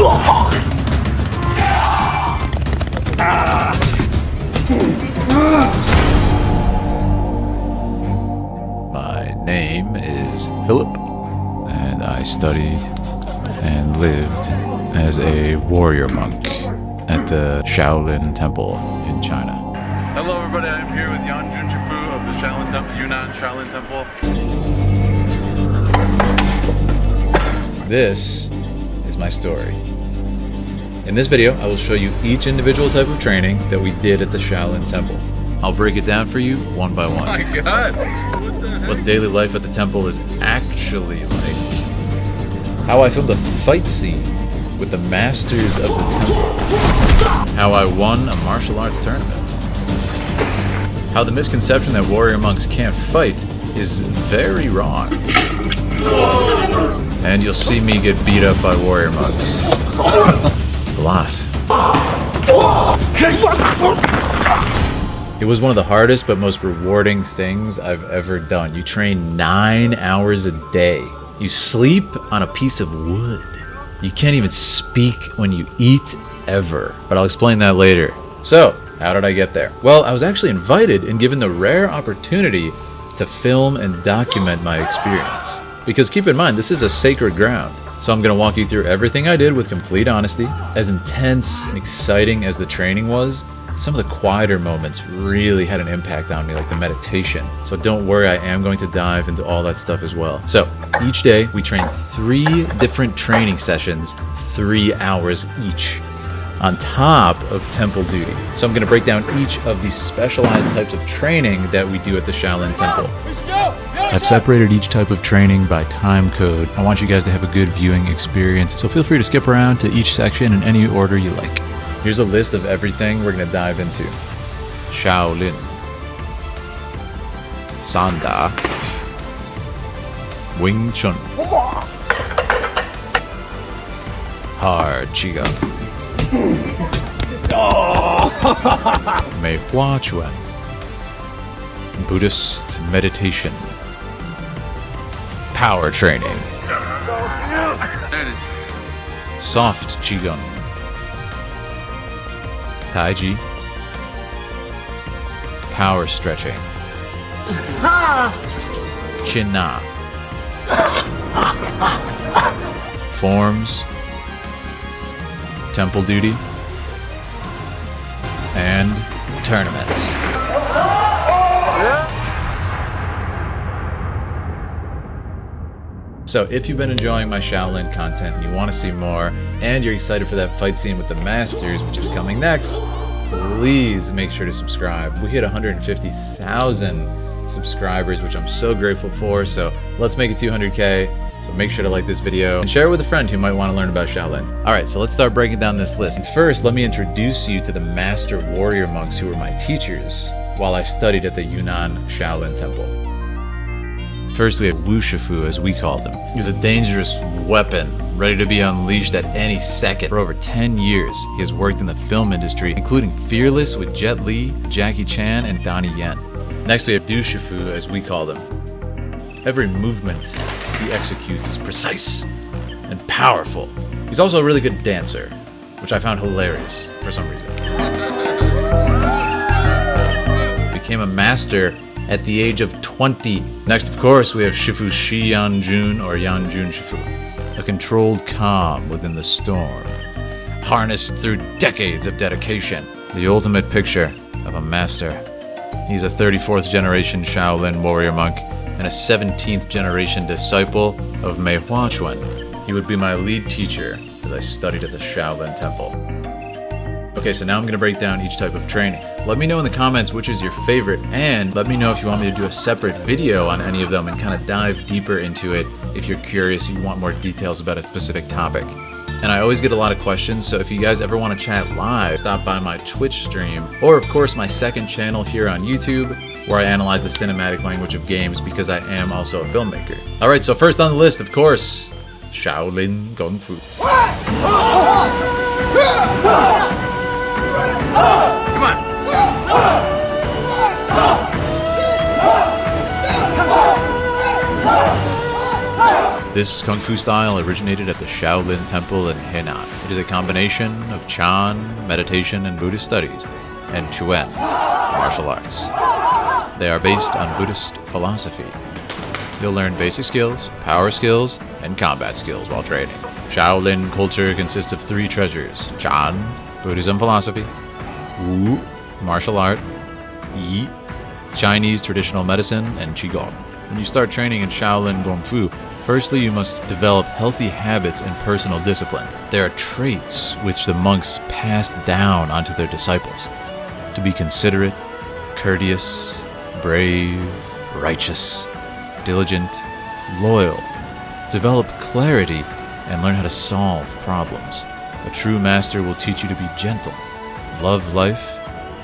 My name is Philip, and I studied and lived as a warrior monk at the Shaolin Temple in China. Hello everybody, I'm here with Yan Junshifu of the Shaolin Temple, Yunnan Shaolin Temple. This is my story. In this video, I will show you each individual type of training that we did at the Shaolin Temple. I'll break it down for you one by one. Oh my god! What daily life at the temple is actually like. How I filmed a fight scene with the masters of the temple. How I won a martial arts tournament. How the misconception that warrior monks can't fight is very wrong. And you'll see me get beat up by warrior monks. A lot. It was one of the hardest but most rewarding things I've ever done. You train 9 hours a day. You sleep on a piece of wood. You can't even speak when you eat ever. But I'll explain that later. So, how did I get there? Well, I was actually invited and given the rare opportunity to film and document my experience. Because keep in mind, this is a sacred ground. So I'm going to walk you through everything I did with complete honesty. As intense and exciting as the training was, some of the quieter moments really had an impact on me, like the meditation. So don't worry, I am going to dive into all that stuff as well. So each day we train 3 different training sessions, 3 hours each, on top of temple duty. So I'm going to break down each of these specialized types of training that we do at the Shaolin Temple. I've separated each type of training by time code. I want you guys to have a good viewing experience, so feel free to skip around to each section in any order you like. Here's a list of everything we're going to dive into. Shaolin, Sanda, Wing Chun, Hard Qigong, Mei Hua Chuan, Buddhist meditation, power training, soft Qigong, Tai Chi, power stretching, Chin Na, forms, temple duty, and tournaments. So if you've been enjoying my Shaolin content and you want to see more, and you're excited for that fight scene with the masters, which is coming next, please make sure to subscribe. We hit 150,000 subscribers, which I'm so grateful for, so let's make it 200K. So make sure to like this video and share it with a friend who might want to learn about Shaolin. Alright, so let's start breaking down this list. And first, let me introduce you to the master warrior monks who were my teachers while I studied at the Yunnan Shaolin Temple. First, we have Wu Shifu, as we called him. He's a dangerous weapon, ready to be unleashed at any second. For over 10 years, he has worked in the film industry, including Fearless with Jet Li, Jackie Chan, and Donnie Yen. Next, we have Du Shifu, as we called him. Every movement he executes is precise and powerful. He's also a really good dancer, which I found hilarious for some reason. Became a master at the age of 20. Next, of course, we have Shifu Shi Yanjun, or Yanjun Shifu, a controlled calm within the storm, harnessed through decades of dedication. The ultimate picture of a master. He's a 34th generation Shaolin warrior monk and a 17th generation disciple of Mei Hua Chuan. He would be my lead teacher as I studied at the Shaolin Temple. Okay, so now I'm going to break down each type of training. Let me know in the comments which is your favorite, and let me know if you want me to do a separate video on any of them and kind of dive deeper into it if you're curious and you want more details about a specific topic. And I always get a lot of questions, so if you guys ever want to chat live, stop by my Twitch stream, or of course my second channel here on YouTube, where I analyze the cinematic language of games because I am also a filmmaker. Alright, so first on the list, of course, Shaolin Kung Fu. Come on! This Kung Fu style originated at the Shaolin Temple in Henan. It is a combination of Chan, meditation and Buddhist studies, and Chuan, martial arts. They are based on Buddhist philosophy. You'll learn basic skills, power skills, and combat skills while training. Shaolin culture consists of 3 treasures: Chan, Buddhism philosophy; Wu, martial art; Yi, Chinese traditional medicine; and Qigong. When you start training in Shaolin Kung Fu, firstly you must develop healthy habits and personal discipline. There are traits which the monks pass down onto their disciples: to be considerate, courteous, brave, righteous, diligent, loyal, develop clarity, and learn how to solve problems. A true master will teach you to be gentle, love life,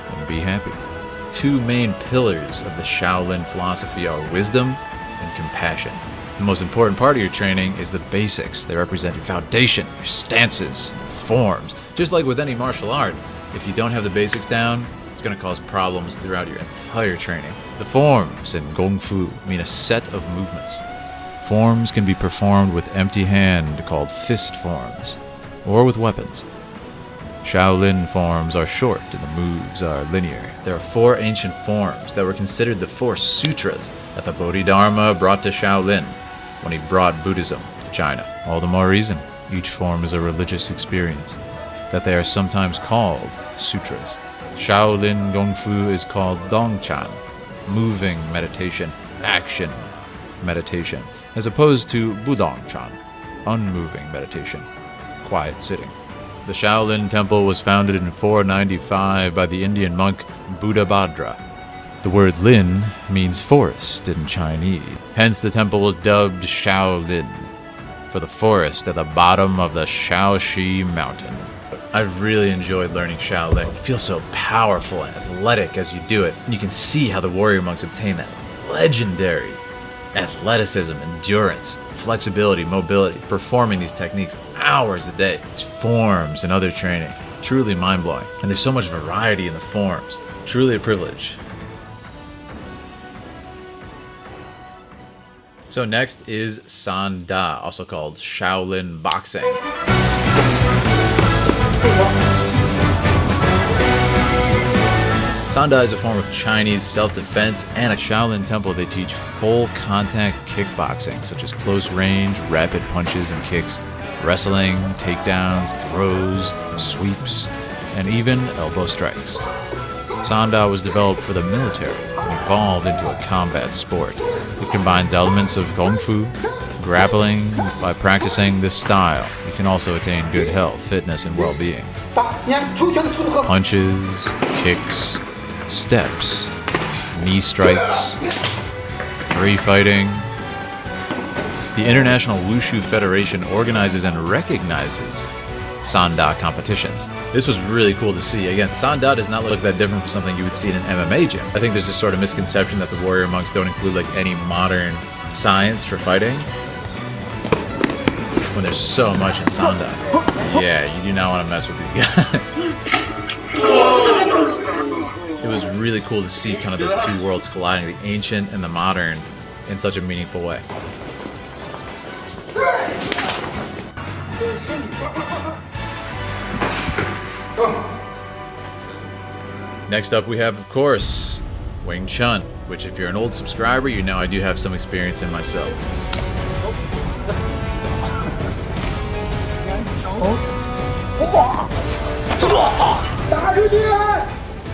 and be happy. 2 main pillars of the Shaolin philosophy are wisdom and compassion. The most important part of your training is the basics. They represent your foundation, your stances, forms. Just like with any martial art, if you don't have the basics down, it's going to cause problems throughout your entire training. The forms in Kung Fu mean a set of movements. Forms can be performed with empty hand, called fist forms, or with weapons. Shaolin forms are short and the moves are linear. There are 4 ancient forms that were considered the 4 sutras that the Bodhidharma brought to Shaolin when he brought Buddhism to China. All the more reason each form is a religious experience that they are sometimes called sutras. Shaolin Kung Fu is called Dongchan, moving meditation, action meditation, as opposed to Budongchan, unmoving meditation, quiet sitting. The Shaolin Temple was founded in 495 by the Indian monk Buddhabhadra. The word Lin means forest in Chinese. Hence the temple was dubbed Shaolin, for the forest at the bottom of the Shaoxi mountain. I really enjoyed learning Shaolin. You feel so powerful and athletic as you do it. And you can see how the warrior monks obtain that legendary athleticism, endurance, flexibility, mobility, performing these techniques hours a day. These forms and other training. Truly mind-blowing. And there's so much variety in the forms. Truly a privilege. So next is Sanda, also called Shaolin boxing. Sanda is a form of Chinese self-defense, and at Shaolin Temple they teach full contact kickboxing, such as close range, rapid punches and kicks, wrestling, takedowns, throws, sweeps, and even elbow strikes. Sanda was developed for the military and evolved into a combat sport. It combines elements of Kung Fu, grappling. By practicing this style, you can also attain good health, fitness, and well-being. Punches, kicks, steps, knee strikes, free fighting. The International Wushu Federation organizes and recognizes Sanda competitions. This was really cool to see. Again, Sanda does not look that different from something you would see in an MMA gym. I think there's this sort of misconception that the warrior monks don't include like any modern science for fighting, when there's so much in Sanda. Yeah, you do not want to mess with these guys. It was really cool to see kind of those 2 worlds colliding, the ancient and the modern, in such a meaningful way. Next up we have, of course, Wing Chun, which if you're an old subscriber, you know I do have some experience in myself.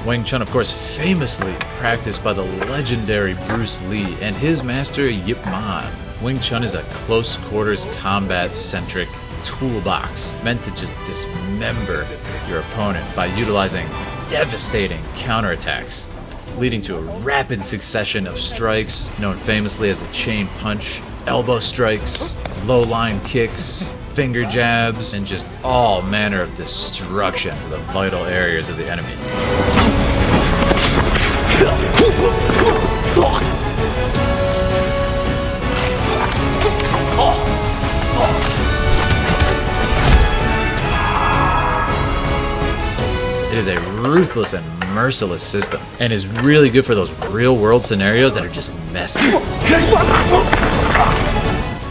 Wing Chun, of course, famously practiced by the legendary Bruce Lee and his master Yip Man. Wing Chun is a close quarters combat-centric toolbox meant to just dismember your opponent by utilizing devastating counterattacks, leading to a rapid succession of strikes known famously as the chain punch, elbow strikes, low-line kicks, finger jabs, and just all manner of destruction to the vital areas of the enemy. It is a ruthless and merciless system, and is really good for those real-world scenarios that are just messy.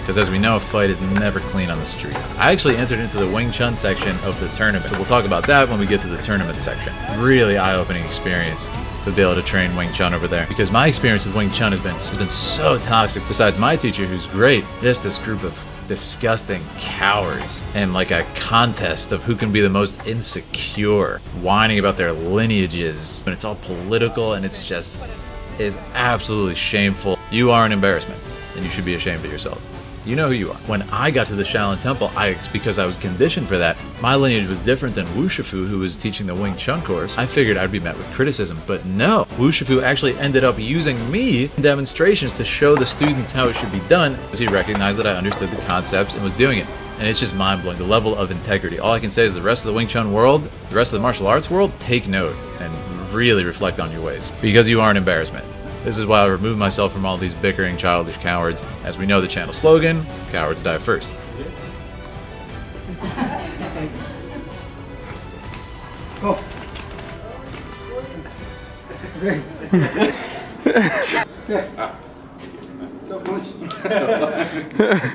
because as we know, a fight is never clean on the streets. I actually entered into the Wing Chun section of the tournament, so we'll talk about that when we get to the tournament section. Really eye-opening experience to be able to train Wing Chun over there, because my experience with Wing Chun has been so toxic. Besides my teacher, who's great, just this group of disgusting cowards, and like a contest of who can be the most insecure, whining about their lineages, and it's all political, and it's absolutely shameful. You are an embarrassment, and you should be ashamed of yourself. You know who you are. When I got to the Shaolin Temple, because I was conditioned for that, my lineage was different than Wu Shifu, who was teaching the Wing Chun course. I figured I'd be met with criticism, but no. Wu Shifu actually ended up using me in demonstrations to show the students how it should be done, as he recognized that I understood the concepts and was doing it. And it's just mind-blowing, the level of integrity. All I can say is the rest of the Wing Chun world, the rest of the martial arts world, take note and really reflect on your ways, because you are an embarrassment. This is why I remove myself from all these bickering, childish cowards. As we know the channel slogan, cowards die first. Oh. Okay. Yeah. Go punch.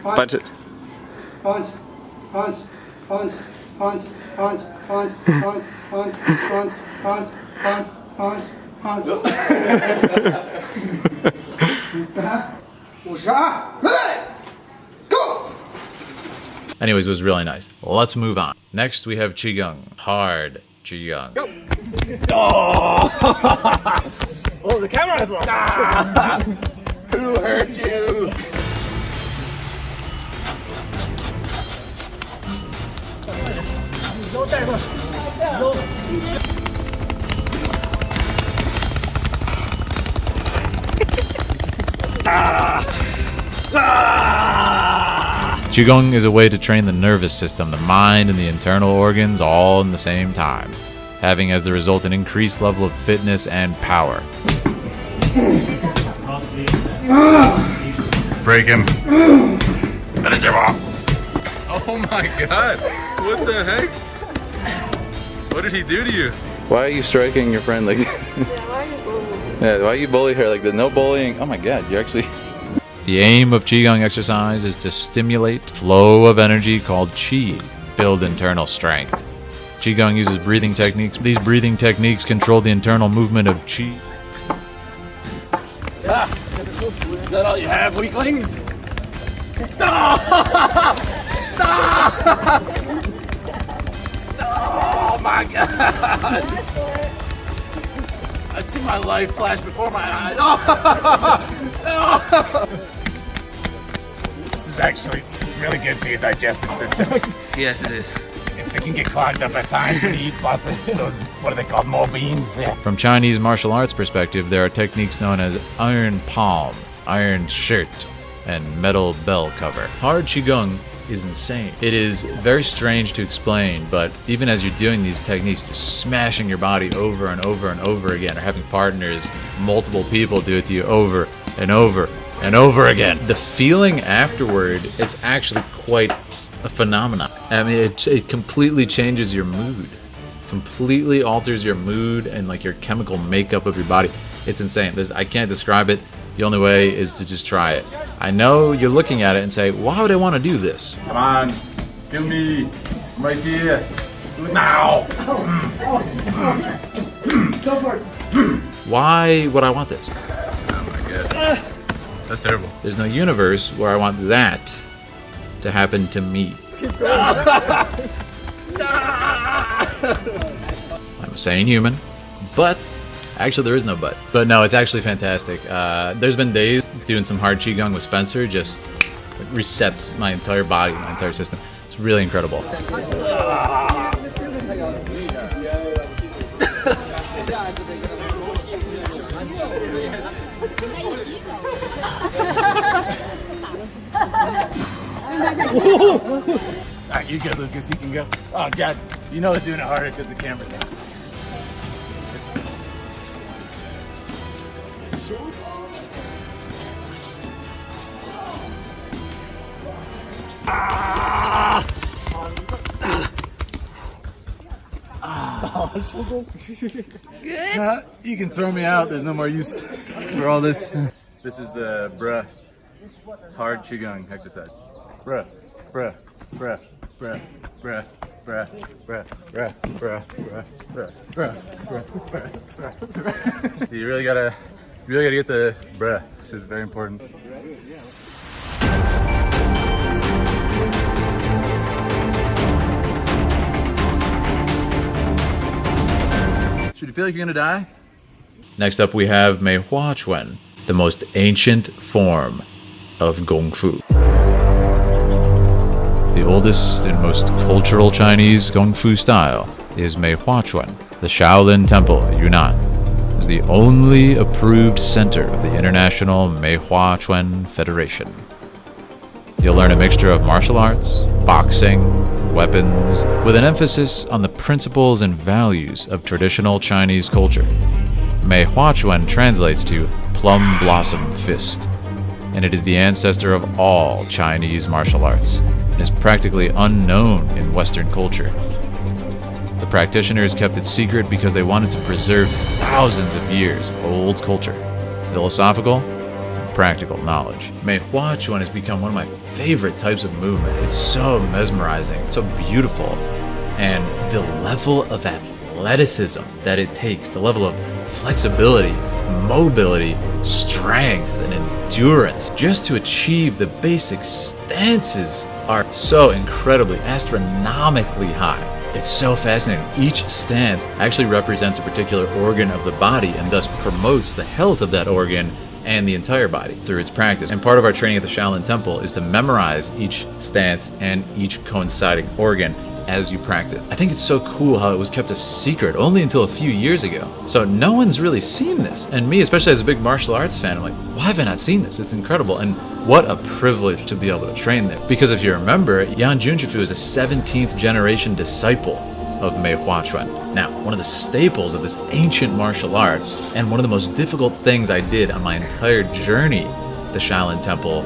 Punch it. Punch. Punch. Punch. Punch. Punch. Punch. Punch. Punch. Punch. Punch. Punch. Punch. Punch. Go! Anyways, it was really nice. Let's move on. Next, we have Qigong. Hard Qigong. Oh, the camera's on. Who hurt you? Qigong is a way to train the nervous system, the mind, and the internal organs all in the same time, having as the result an increased level of fitness and power. Break him. Oh my god. What the heck? What did he do to you? Why are you striking your friend like that? Yeah, why you bully her like that? No bullying. Oh my god, you actually... The aim of Qigong exercise is to stimulate flow of energy called Qi, build internal strength. Qigong uses breathing techniques. These breathing techniques control the internal movement of Qi. Is that all you have, weaklings? Oh my god! I see my life flash before my eyes. This is actually really good for your digestive system. Yes, it is. If it can get clogged up at times when you eat lots of those, what are they called, more beans? Yeah. From Chinese martial arts perspective, there are techniques known as iron palm, iron shirt, and metal bell cover. Hard Qigong is insane. It is very strange to explain, but even as you're doing these techniques, you're smashing your body over and over and over again, or having partners, multiple people do it to you over and over and over again. The feeling afterward is actually quite a phenomenon. I mean, it completely changes your mood, completely alters your mood and like your chemical makeup of your body. It's insane. I can't describe it. The only way is to just try it. I know you're looking at it and say, why would I want to do this? Come on, do me. I'm right here. Do it now. Go for it. Why would I want this? Oh my god. That's terrible. There's no universe where I want that to happen to me. I'm a sane human, but actually there is no but. But no, it's actually fantastic. There's been days doing some hard Qigong with Spencer, just resets my entire body, my entire system. It's really incredible. Alright, you go, Lucas. You can go. Oh, God. You know they're doing it harder because the camera's on. You can throw me out. There's no more use for all this. This is the bruh Hard qigong exercise. Bruh, bruh, bruh, bruh, bruh, bruh, bruh, bruh, bruh, bruh, bruh, bruh, bruh, bruh, bruh. So you really gotta get the bruh. This is very important. Should you feel like you're gonna die? Next up we have Mei Hua Chuan, the most ancient form of Kung Fu. The oldest and most cultural Chinese Kung Fu style is Mei Hua Chuan. The Shaolin Temple at Yunnan is the only approved center of the International Mei Hua Chuan Federation. You'll learn a mixture of martial arts, boxing, weapons, with an emphasis on the principles and values of traditional Chinese culture. Mei Hua Chuan translates to plum blossom fist, and it is the ancestor of all Chinese martial arts, and is practically unknown in Western culture. The practitioners kept it secret because they wanted to preserve thousands of years of old culture, philosophical and practical knowledge. Mei Hua Chuan has become one of my favorite types of movement. It's so mesmerizing, it's so beautiful, and the level of athleticism that it takes, the level of flexibility, mobility, strength, and endurance just to achieve the basic stances are so incredibly, astronomically high. It's so fascinating. Each stance actually represents a particular organ of the body and thus promotes the health of that organ and the entire body through its practice. And part of our training at the Shaolin Temple is to memorize each stance and each coinciding organ as you practice. I think it's so cool how it was kept a secret only until a few years ago. So no one's really seen this. And me, especially as a big martial arts fan, I'm like, why have I not seen this? It's incredible. And what a privilege to be able to train there. Because if you remember, Yan Junqifu is a 17th generation disciple of Mei Hua Chuan. Now, one of the staples of this ancient martial art, and one of the most difficult things I did on my entire journey at the Shaolin Temple,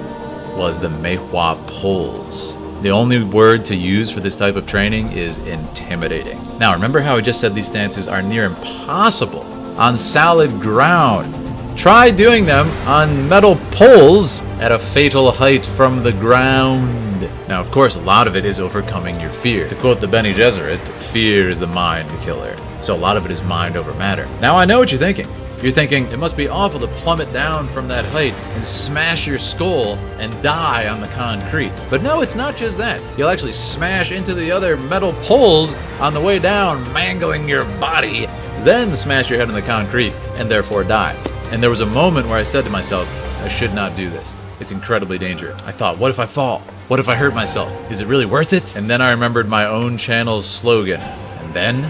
was the Mei Hua pose. The only word to use for this type of training is intimidating. Now, remember how I just said these stances are near impossible on solid ground. Try doing them on metal poles at a fatal height from the ground. Now, of course, a lot of it is overcoming your fear. To quote the Bene Gesserit, fear is the mind killer. So a lot of it is mind over matter. Now, I know what you're thinking. You're thinking, it must be awful to plummet down from that height and smash your skull and die on the concrete. But no, it's not just that. You'll actually smash into the other metal poles on the way down, mangling your body, then smash your head on the concrete and therefore die. And there was a moment where I said to myself, I should not do this. It's incredibly dangerous. I thought, what if I fall? What if I hurt myself? Is it really worth it? And then I remembered my own channel's slogan. And then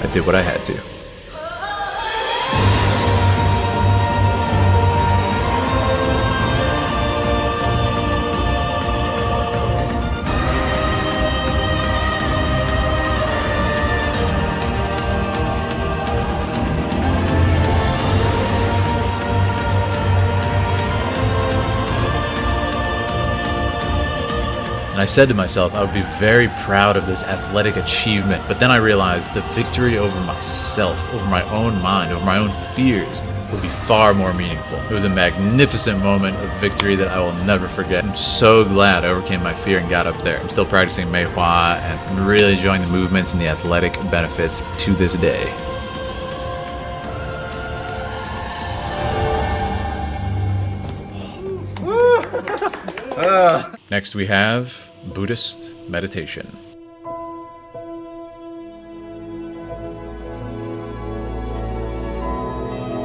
I did what I had to. And I said to myself, I would be very proud of this athletic achievement. But then I realized the victory over myself, over my own mind, over my own fears would be far more meaningful. It was a magnificent moment of victory that I will never forget. I'm so glad I overcame my fear and got up there. I'm still practicing Mei Hua and I'm really enjoying the movements and the athletic benefits to this day. Next we have Buddhist meditation.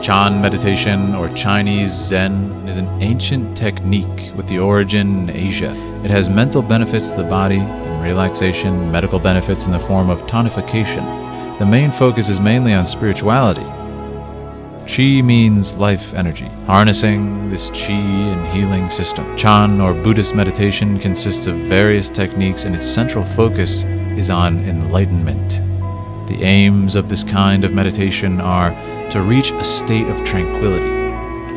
Chan meditation, or Chinese Zen, is an ancient technique with the origin in Asia. It has mental benefits to the body and relaxation, medical benefits in the form of tonification. The main focus is mainly on spirituality. Qi means life energy, harnessing this qi and healing system. Chan, or Buddhist meditation, consists of various techniques and its central focus is on enlightenment. The aims of this kind of meditation are to reach a state of tranquility,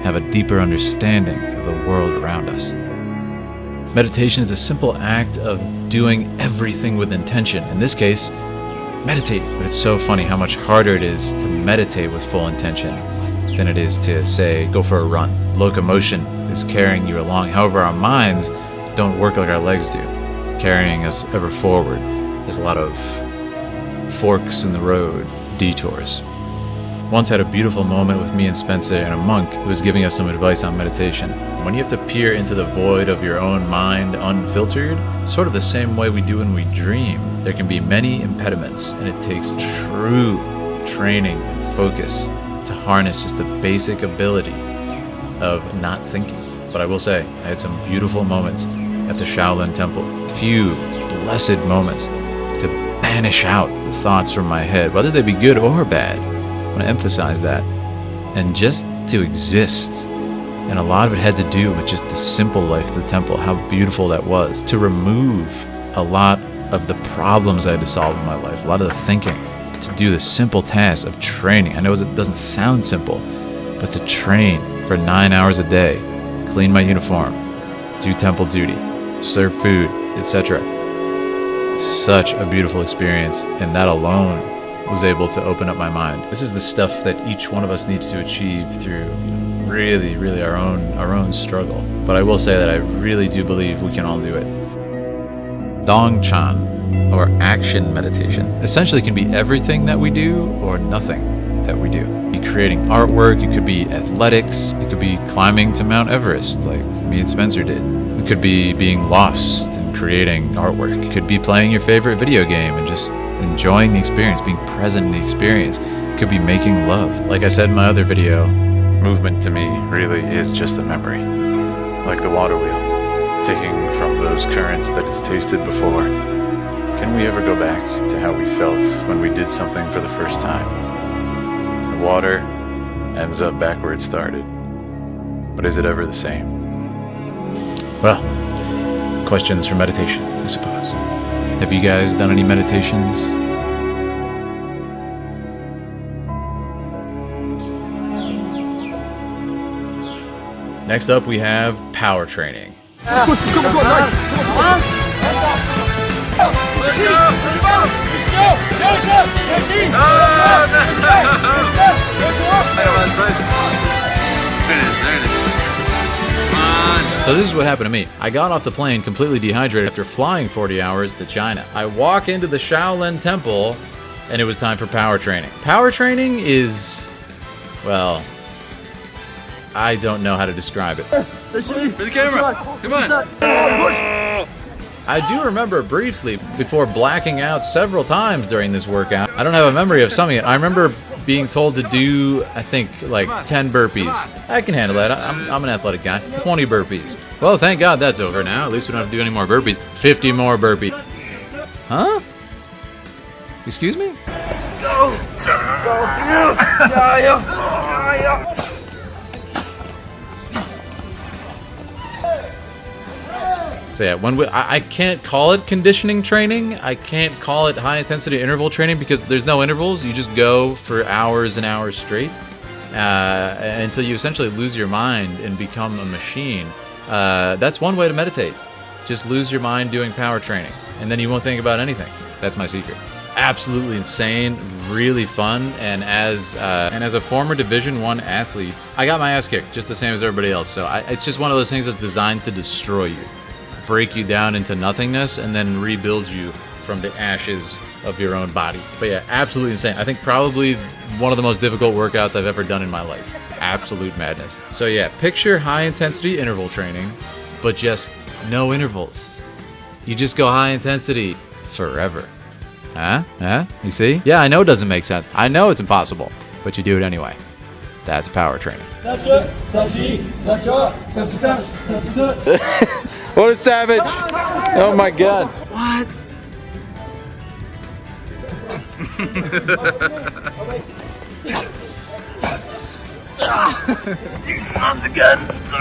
have a deeper understanding of the world around us. Meditation is a simple act of doing everything with intention. In this case, meditate. But it's so funny how much harder it is to meditate with full intention than it is to, say, go for a run. Locomotion is is carrying you along. However, our minds don't work like our legs do, carrying us ever forward. There's a lot of forks in the road, detours. Once had a beautiful moment with me and Spencer and a monk who was giving us some advice on meditation. When you have to peer into the void of your own mind unfiltered, sort of the same way we do when we dream, there can be many impediments, and it takes true training and focus to harness just the basic ability of not thinking. But I will say, I had some beautiful moments at the Shaolin Temple. Few blessed moments to banish out the thoughts from my head, whether they be good or bad. I want to emphasize that. And just to exist. And a lot of it had to do with just the simple life of the temple, how beautiful that was. To remove a lot of the problems I had to solve in my life, a lot of the thinking. To do the simple task of training. I know it doesn't sound simple, but to train for 9 hours a day, clean my uniform, do temple duty, serve food, etc. Such a beautiful experience, and that alone was able to open up my mind. This is the stuff that each one of us needs to achieve through really our own struggle. But I will say that I really do believe we can all do it. Dong Chan, or action meditation, essentially can be everything that we do or nothing that we do. Be creating artwork, it could be athletics, it could be climbing to Mount Everest like me and Spencer did. It could be being lost and creating artwork. It could be playing your favorite video game and just enjoying the experience, being present in the experience. It could be making love. Like I said in my other video, movement to me really is just a memory. Like the water wheel, taking from those currents that it's tasted before. Can we ever go back to how we felt when we did something for the first time? The water ends up back where it started. But is it ever the same? Well, questions for meditation, I suppose. Have you guys done any meditations? Next up, we have power training. So this is what happened to me. I got off the plane completely dehydrated after flying 40 hours to China. I walk into the Shaolin Temple, and it was time for power training. Power training is, well, I don't know how to describe it. For the camera! Come on! I do remember briefly, before blacking out several times during this workout, I don't have a memory of something. I remember being told to do, I think, like 10 burpees. I can handle that. I'm an athletic guy. 20 burpees. Well, thank God that's over now. At least we don't have to do any more burpees. 50 more burpees. Huh? Excuse me? Go! So yeah, I can't call it conditioning training. I can't call it high intensity interval training because there's no intervals. You just go for hours and hours straight until you essentially lose your mind and become a machine. That's one way to meditate. Just lose your mind doing power training, and then you won't think about anything. That's my secret. Absolutely insane, really fun, and as a former Division I athlete, I got my ass kicked just the same as everybody else. So it's just one of those things that's designed to destroy you. Break you down into nothingness and then rebuild you from the ashes of your own body. But yeah, absolutely insane. I think probably one of the most difficult workouts I've ever done in my life. Absolute madness. So yeah, picture high intensity interval training, but just no intervals. You just go high intensity forever. Huh? You see? Yeah, I know it doesn't make sense. I know it's impossible, but you do it anyway. That's power training. What a savage! Oh my God! What? You sons of guns!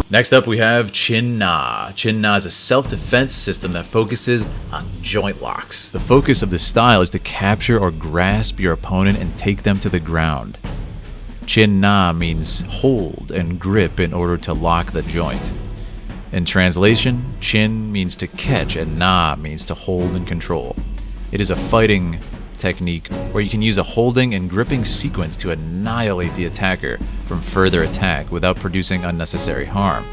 Next up, we have Chin Na. Chin Na is a self-defense system that focuses on joint locks. The focus of this style is to capture or grasp your opponent and take them to the ground. Chin Na means hold and grip in order to lock the joint. In translation, Chin means to catch and Na means to hold and control. It is a fighting technique where you can use a holding and gripping sequence to annihilate the attacker from further attack without producing unnecessary harm.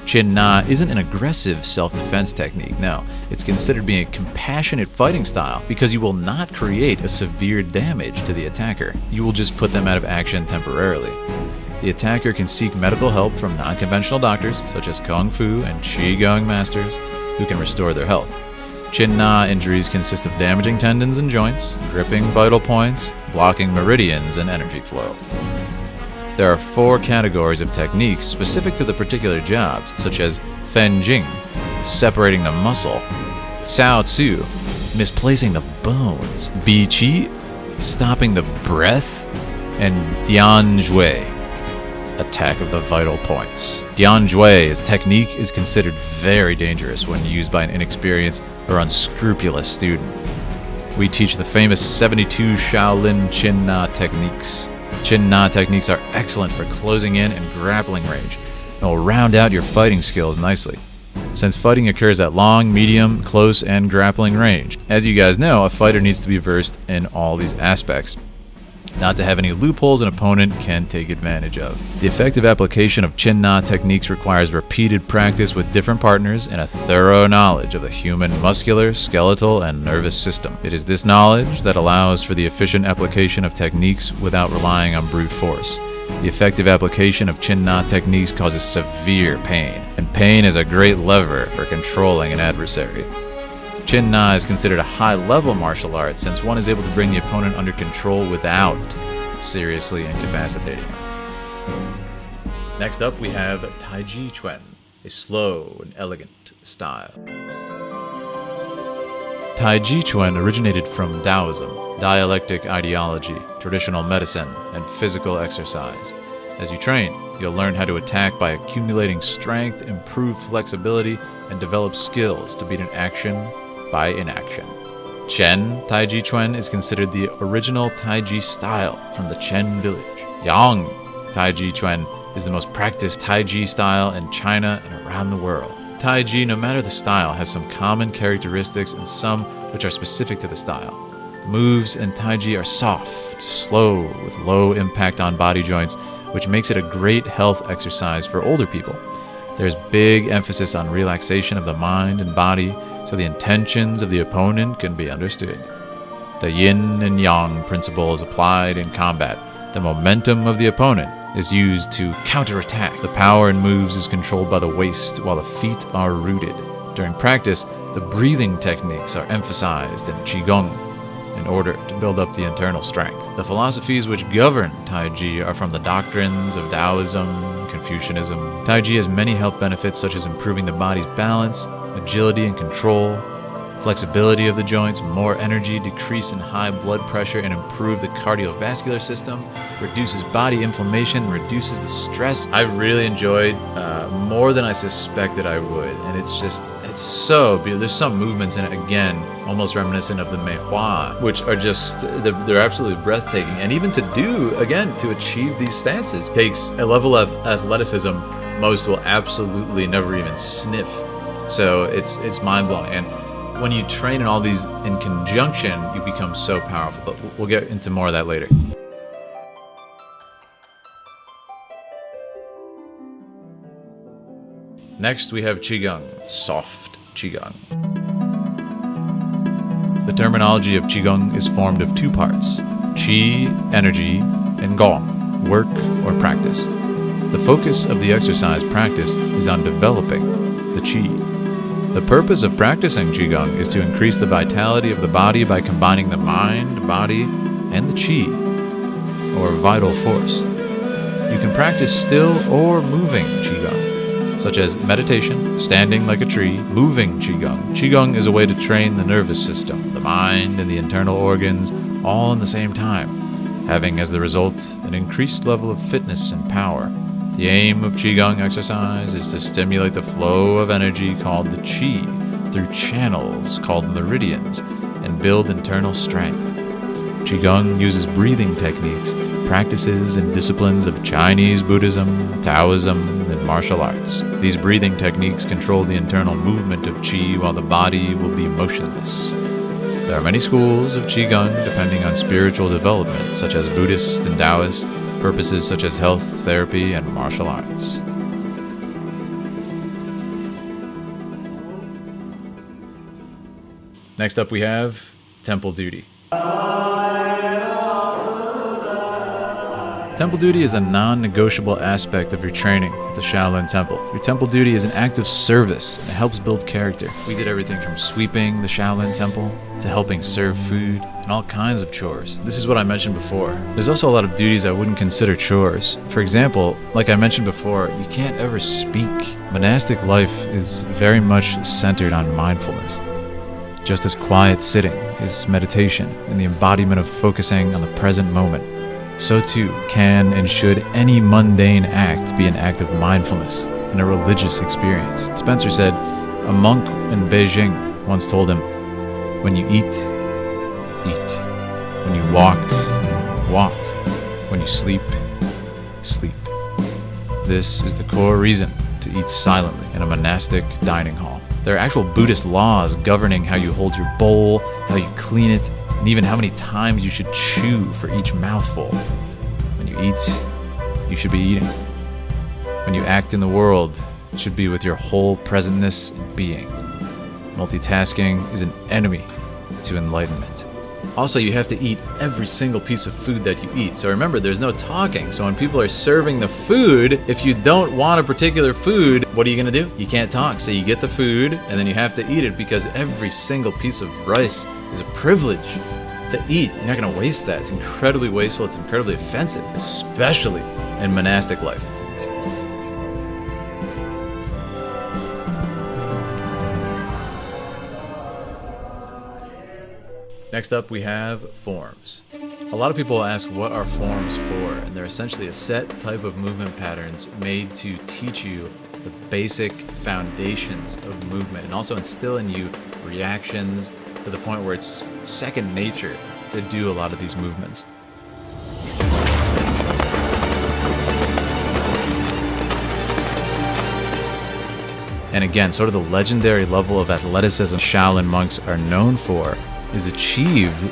Chin Na isn't an aggressive self-defense technique, no. It's considered being a compassionate fighting style because you will not create a severe damage to the attacker. You will just put them out of action temporarily. The attacker can seek medical help from non-conventional doctors, such as Kung Fu and Qigong masters, who can restore their health. Chin Na injuries consist of damaging tendons and joints, gripping vital points, blocking meridians and energy flow. There are 4 categories of techniques specific to the particular jobs, such as Fen Jing, separating the muscle, Cao Tzu, misplacing the bones, Bi Qi, stopping the breath, and Dian Zhui, attack of the vital points. Dian Zhui's technique is considered very dangerous when used by an inexperienced or unscrupulous student. We teach the famous 72 Shaolin Chin Na techniques. Chin Na techniques are excellent for closing in and grappling range, and will round out your fighting skills nicely. Since fighting occurs at long, medium, close, and grappling range, as you guys know, a fighter needs to be versed in all these aspects, not to have any loopholes an opponent can take advantage of. The effective application of Chin Na techniques requires repeated practice with different partners and a thorough knowledge of the human muscular, skeletal, and nervous system. It is this knowledge that allows for the efficient application of techniques without relying on brute force. The effective application of Chin Na techniques causes severe pain, and pain is a great lever for controlling an adversary. Chin Na is considered a high-level martial art since one is able to bring the opponent under control without seriously incapacitating them. Next up, we have Tai Chi Chuan, a slow and elegant style. Tai Chi Chuan originated from Taoism, dialectic ideology, traditional medicine, and physical exercise. As you train, you'll learn how to attack by accumulating strength, improve flexibility, and develop skills to beat an action by inaction. Chen Tai Chi Chuan is considered the original Tai Chi style from the Chen village. Yang Tai Chi Chuan is the most practiced Tai Chi style in China and around the world. Tai Chi, no matter the style, has some common characteristics and some which are specific to the style. The moves in Tai Chi are soft, slow, with low impact on body joints, which makes it a great health exercise for older people. There's big emphasis on relaxation of the mind and body, so the intentions of the opponent can be understood. The yin and yang principle is applied in combat. The momentum of the opponent is used to counterattack. The power in moves is controlled by the waist while the feet are rooted. During practice, the breathing techniques are emphasized in Qigong in order to build up the internal strength. The philosophies which govern Tai Chi are from the doctrines of Taoism, Confucianism. Tai Chi has many health benefits such as improving the body's balance, agility and control, flexibility of the joints, more energy, decrease in high blood pressure, and improve the cardiovascular system, reduces body inflammation, reduces the stress. I really enjoyed more than I suspected I would, and it's so beautiful. There's some movements in it, again, almost reminiscent of the Mei Hua, which are just, they're absolutely breathtaking. And even to achieve these stances takes a level of athleticism most will absolutely never even sniff. So it's mind-blowing. And when you train in all these in conjunction, you become so powerful. But we'll get into more of that later. Next, we have Qigong, soft Qigong. The terminology of Qigong is formed of 2 parts, Qi, energy, and Gong, work or practice. The focus of the exercise practice is on developing the Qi. The purpose of practicing Qigong is to increase the vitality of the body by combining the mind, body, and the Qi, or vital force. You can practice still or moving Qigong, such as meditation, standing like a tree, moving Qigong. Qigong is a way to train the nervous system, the mind, and the internal organs all in the same time, having as the result an increased level of fitness and power. The aim of Qigong exercise is to stimulate the flow of energy called the Qi through channels called meridians and build internal strength. Qigong uses breathing techniques, practices, and disciplines of Chinese Buddhism, Taoism, and martial arts. These breathing techniques control the internal movement of Qi while the body will be motionless. There are many schools of Qigong depending on spiritual development, such as Buddhist and Taoist, purposes such as health, therapy, and martial arts. Next up we have temple duty. Temple duty is a non-negotiable aspect of your training at the Shaolin Temple. Your temple duty is an act of service and it helps build character. We did everything from sweeping the Shaolin Temple to helping serve food and all kinds of chores. This is what I mentioned before. There's also a lot of duties I wouldn't consider chores. For example, like I mentioned before, you can't ever speak. Monastic life is very much centered on mindfulness. Just as quiet sitting is meditation and the embodiment of focusing on the present moment, so too can and should any mundane act be an act of mindfulness and a religious experience. Spencer said, a monk in Beijing once told him, when you eat, eat. When you walk, walk. When you sleep, sleep. This is the core reason to eat silently in a monastic dining hall. There are actual Buddhist laws governing how you hold your bowl, how you clean it, and even how many times you should chew for each mouthful. When you eat, you should be eating. When you act in the world, it should be with your whole presentness and being. Multitasking is an enemy to enlightenment. Also, you have to eat every single piece of food that you eat. So remember, there's no talking. So when people are serving the food, if you don't want a particular food, what are you gonna do? You can't talk. So you get the food and then you have to eat it because every single piece of rice is a privilege to eat. You're not gonna waste that. It's incredibly wasteful, it's incredibly offensive, especially in monastic life. Next up we have forms. A lot of people ask what are forms for, and they're essentially a set type of movement patterns made to teach you the basic foundations of movement and also instill in you reactions to the point where it's second nature to do a lot of these movements. And again, sort of the legendary level of athleticism Shaolin monks are known for is achieved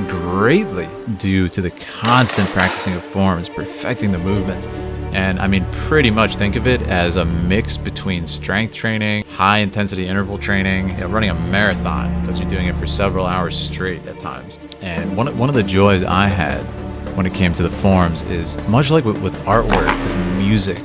greatly due to the constant practicing of forms, perfecting the movements. And I mean, pretty much think of it as a mix between strength training, high intensity interval training, running a marathon, because you're doing it for several hours straight at times. And one of the joys I had when it came to the forms is much like with artwork, with music,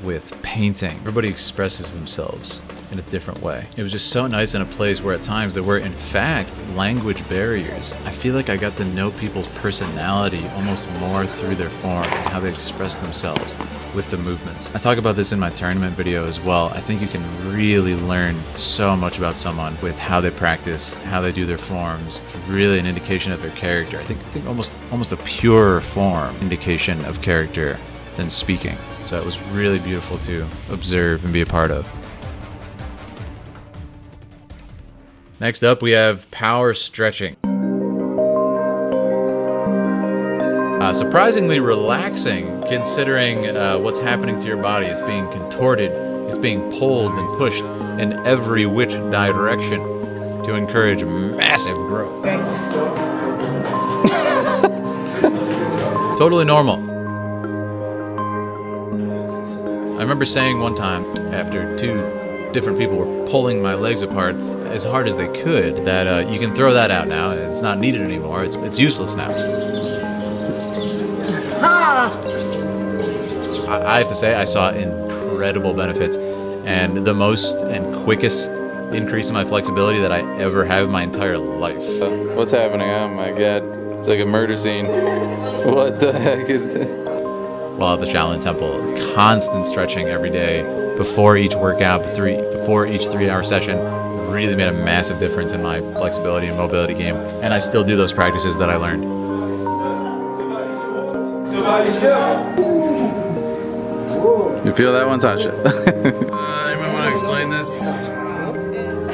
with painting, everybody expresses themselves in a different way. It was just so nice in a place where at times there were in fact language barriers. I feel like I got to know people's personality almost more through their form and how they express themselves with the movements. I talk about this in my tournament video as well. I think you can really learn so much about someone with how they practice, how they do their forms. It's really an indication of their character. I think almost a purer form indication of character than speaking. So it was really beautiful to observe and be a part of. Next up, we have power stretching. Surprisingly relaxing considering what's happening to your body. It's being contorted, it's being pulled and pushed in every which direction to encourage massive growth. Totally normal. I remember saying one time, after two different people were pulling my legs apart as hard as they could, that you can throw that out now. It's not needed anymore. It's useless now. I have to say, I saw incredible benefits, and the most and quickest increase in my flexibility that I ever have in my entire life. What's happening? Oh my god. It's like a murder scene. What the heck is this? While at the Shaolin Temple, constant stretching every day before each workout, before each 3-hour session, really made a massive difference in my flexibility and mobility game. And I still do those practices that I learned. You feel that one, Tasha? Anyone want to explain this?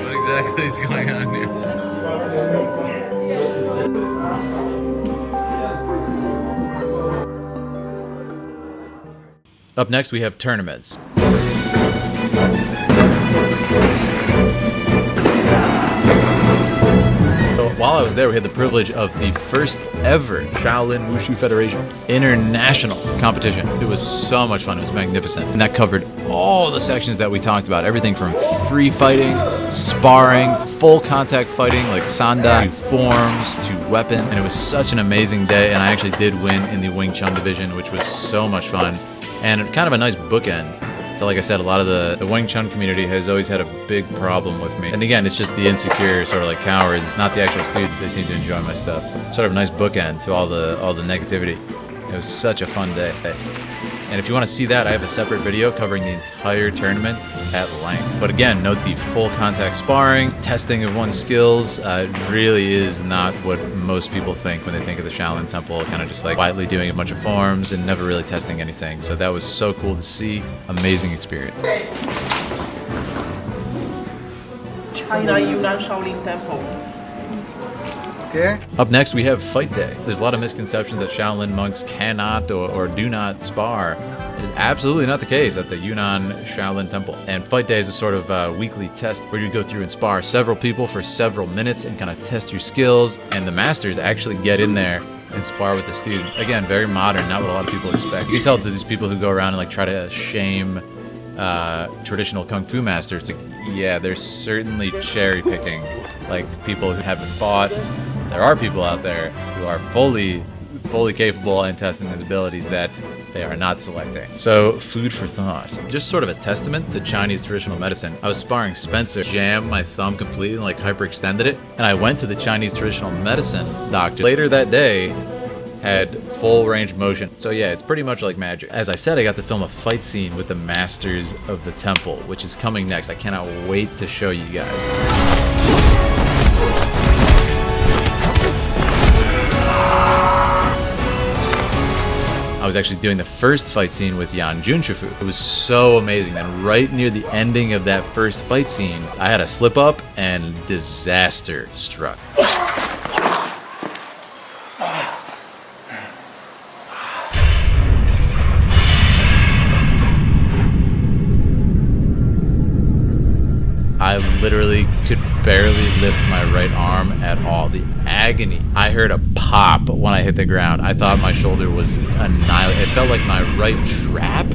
What exactly is going on here? Up next, we have tournaments. So while I was there, we had the privilege of the first ever Shaolin Wushu Federation international competition. It was so much fun. It was magnificent. And that covered all the sections that we talked about. Everything from free fighting, sparring, full contact fighting like sanda, to forms, to weapon. And it was such an amazing day. And I actually did win in the Wing Chun division, which was so much fun. And kind of a nice bookend. So like I said, a lot of the Wing Chun community has always had a big problem with me. And again, it's just the insecure sort of like cowards, not the actual students. They seem to enjoy my stuff. Sort of a nice bookend to all the negativity. It was such a fun day. And if you want to see that, I have a separate video covering the entire tournament at length. But again, note the full contact sparring, testing of one's skills. It really is not what most people think when they think of the Shaolin Temple, kind of just like quietly doing a bunch of forms and never really testing anything. So that was so cool to see. Amazing experience. China Yunnan Shaolin Temple. Okay. Up next, we have Fight Day. There's a lot of misconceptions that Shaolin monks cannot or do not spar. It is absolutely not the case at the Yunnan Shaolin Temple. And Fight Day is a sort of weekly test where you go through and spar several people for several minutes and kind of test your skills. And the masters actually get in there and spar with the students. Again, very modern, not what a lot of people expect. You can tell that these people who go around and like try to shame traditional kung fu masters, like, yeah, they're certainly cherry picking like people who haven't fought. There are people out there who are fully capable and testing his abilities that they are not selecting. So, food for thought. Just sort of a testament to Chinese traditional medicine. I was sparring Spencer, jammed my thumb completely, like hyperextended it, and I went to the Chinese traditional medicine doctor later that day, had full range of motion. So yeah, it's pretty much like magic. As I said, I got to film a fight scene with the masters of the temple, which is coming next. I cannot wait to show you guys. I was actually doing the first fight scene with Yan Junshifu. It was so amazing. And right near the ending of that first fight scene, I had a slip up and disaster struck. I literally could barely lift my right arm at all. The agony. I heard a pop when I hit the ground. I thought my shoulder was annihilated. It felt like my right trap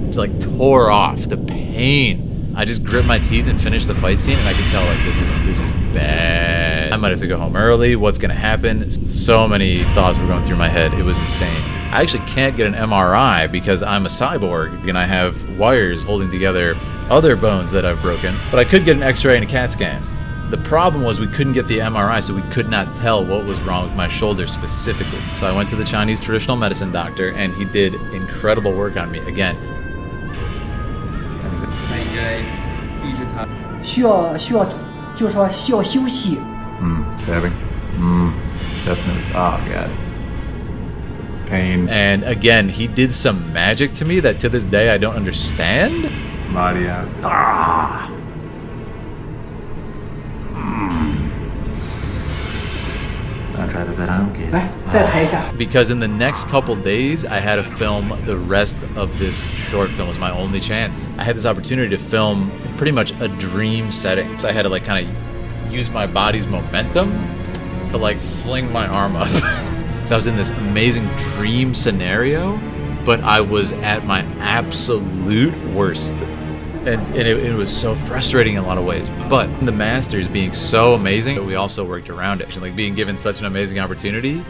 just like tore off. The pain. I just gripped my teeth and finished the fight scene, and I could tell like this is bad. I might have to go home early. What's gonna happen? So many thoughts were going through my head. It was insane. I actually can't get an MRI because I'm a cyborg and I have wires holding together other bones that I've broken, but I could get an x-ray and a CAT scan. The problem was we couldn't get the MRI, so we could not tell what was wrong with my shoulder specifically. So I went to the Chinese traditional medicine doctor, and he did incredible work on me again. 他应该抑制他。需要就是说需要休息。 Stabbing. Definitely. Oh, God. Pain. And again, he did some magic to me that to this day I don't understand. Body out. I'll try this at home, kids. 来，再抬一下。 Because in the next couple days, I had to film the rest of this short film. It was my only chance. I had this opportunity to film pretty much a dream setting. So I had to like kind of use my body's momentum to like fling my arm up. So I was in this amazing dream scenario, but I was at my absolute worst. And it was so frustrating in a lot of ways. But the masters being so amazing, we also worked around it. Like being given such an amazing opportunity,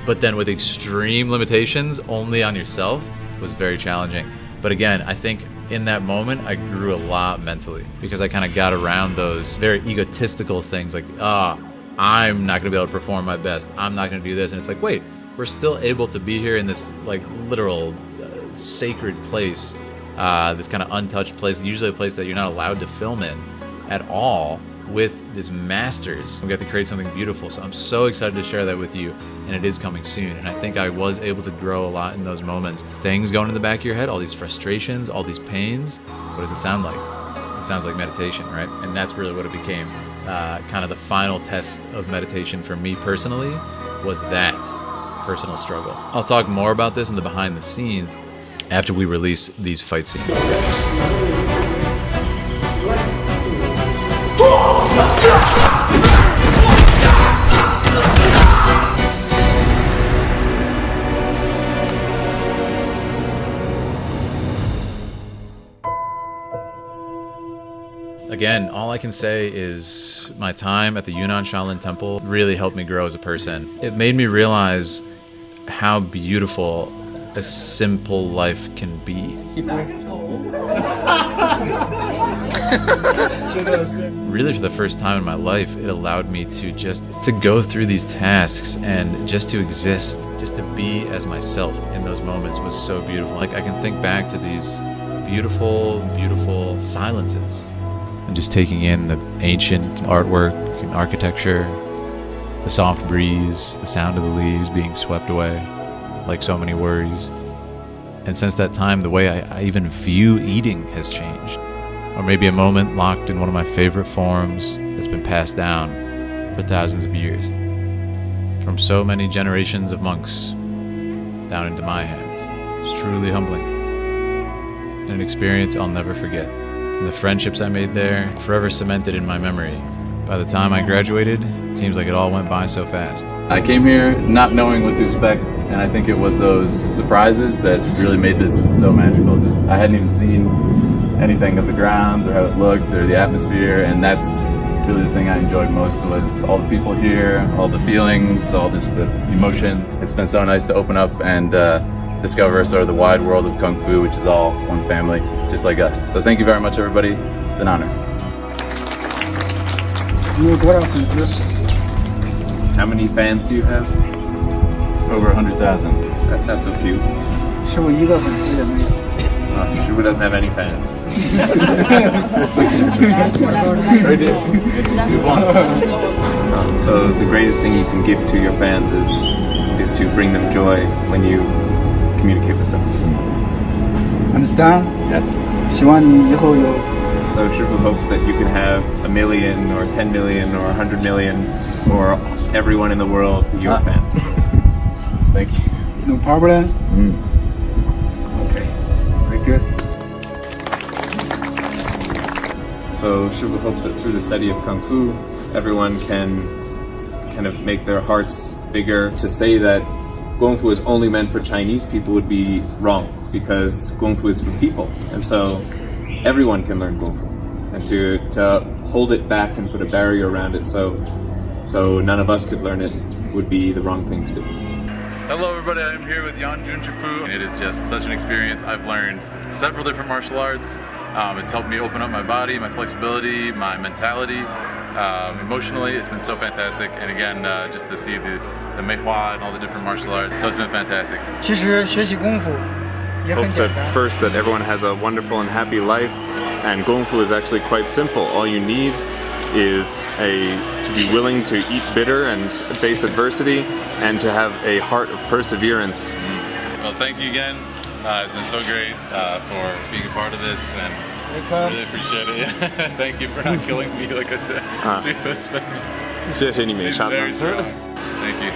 but then with extreme limitations only on yourself was very challenging. But again, I think in that moment, I grew a lot mentally because I kind of got around those very egotistical things like, I'm not going to be able to perform my best. I'm not going to do this. And it's like, wait, we're still able to be here in this like literal sacred place. This kind of untouched place, usually a place that you're not allowed to film in at all, with this masters. We got to create something beautiful, so I'm so excited to share that with you, and it is coming soon. And I think I was able to grow a lot in those moments. Things going in the back of your head, all these frustrations, all these pains, what does it sound like? It sounds like meditation, right? And that's really what it became. Kind of the final test of meditation for me personally was that personal struggle. I'll talk more about this in the behind the scenes after we release these fight scenes. Again, all I can say is my time at the Yunnan Shaolin Temple really helped me grow as a person. It made me realize how beautiful a simple life can be. Really, for the first time in my life, it allowed me to go through these tasks and just to exist, just to be as myself in those moments was so beautiful. Like I can think back to these beautiful, beautiful silences and just taking in the ancient artwork and architecture, the soft breeze, the sound of the leaves being swept away, like so many worries. And since that time, the way I even view eating has changed. Or maybe a moment locked in one of my favorite forms that's been passed down for thousands of years. From so many generations of monks down into my hands. It's truly humbling. And an experience I'll never forget. And the friendships I made there, forever cemented in my memory. By the time I graduated, it seems like it all went by so fast. I came here not knowing what to expect, and I think it was those surprises that really made this so magical. I hadn't even seen anything of the grounds or how it looked or the atmosphere, and that's really the thing I enjoyed most was all the people here, all the feelings, all just the emotion. It's been so nice to open up and discover sort of the wide world of Kung Fu, which is all one family, just like us. So thank you very much, everybody. It's an honor. How many fans do you have? Over 100,000. That's not so few. 是我一个粉丝也没有。 Shuba doesn't have any fans. So the greatest thing you can give to your fans is to bring them joy when you communicate with them. Understand? Yes. 希望你以后有 So Shuba hopes that you can have 1 million or 10 million or 100 million or everyone in the world be your fan. Thank you. no problem. Okay. Very good. So Shuba hopes that through the study of Kung Fu, everyone can kind of make their hearts bigger. To say that Kung Fu is only meant for Chinese people would be wrong, because Kung Fu is for people. And so everyone can learn Kung Fu. And to hold it back and put a barrier around it so none of us could learn it would be the wrong thing to do. Hello everybody, I'm here with Yan Junchifu. It is just such an experience. I've learned several different martial arts. It's helped me open up my body, my flexibility, my mentality. Emotionally, it's been so fantastic. And again, just to see the Meihua and all the different martial arts. So it's been fantastic. 其实学习功夫也很 Hope 简 that 单。 first that everyone has a wonderful and happy life, and Kung Fu is actually quite simple. All you need is to be willing to eat bitter and face adversity, and to have a heart of perseverance. Well, thank you again. It's been so great for being a part of this, and I really appreciate it. Thank you for not killing me, like I said. Through those minutes. 谢谢你们， It's 沙 very 滩。 strong. Thank you.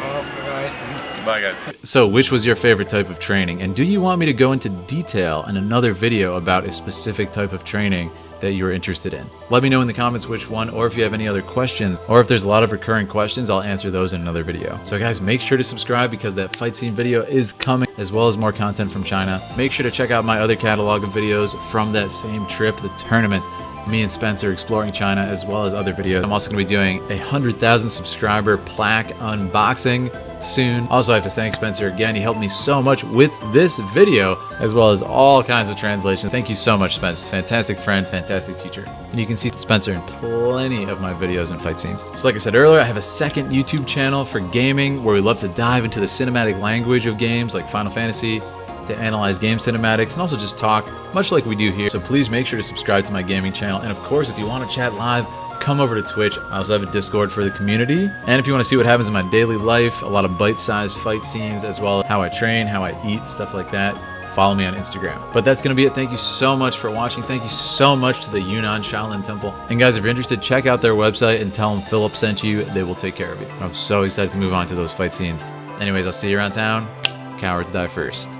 好，拜拜。 Bye, guys. So, which was your favorite type of training? And do you want me to go into detail in another video about a specific type of training that you're interested in? Let me know in the comments which one, or if you have any other questions, or if there's a lot of recurring questions, I'll answer those in another video. So guys, make sure to subscribe because that fight scene video is coming, as well as more content from China. Make sure to check out my other catalog of videos from that same trip, the tournament, me and Spencer exploring China, as well as other videos. I'm also going to be doing a 100,000 subscriber plaque unboxing soon. Also, I have to thank Spencer again. He helped me so much with this video, as well as all kinds of translations. Thank you so much, Spencer. Fantastic friend, fantastic teacher. And you can see Spencer in plenty of my videos and fight scenes. So like I said earlier, I have a second YouTube channel for gaming where we love to dive into the cinematic language of games like Final Fantasy, to analyze game cinematics, and also just talk, much like we do here. So please make sure to subscribe to my gaming channel. And of course, if you want to chat live, come over to Twitch. I also have a Discord for the community. And if you want to see what happens in my daily life, a lot of bite-sized fight scenes, as well as how I train, how I eat, stuff like that, follow me on Instagram. But that's going to be it. Thank you so much for watching. Thank you so much to the Yunnan Shaolin Temple. And guys, if you're interested, check out their website and tell them Philip sent you. They will take care of you. I'm so excited to move on to those fight scenes. Anyways, I'll see you around town. Cowards die first.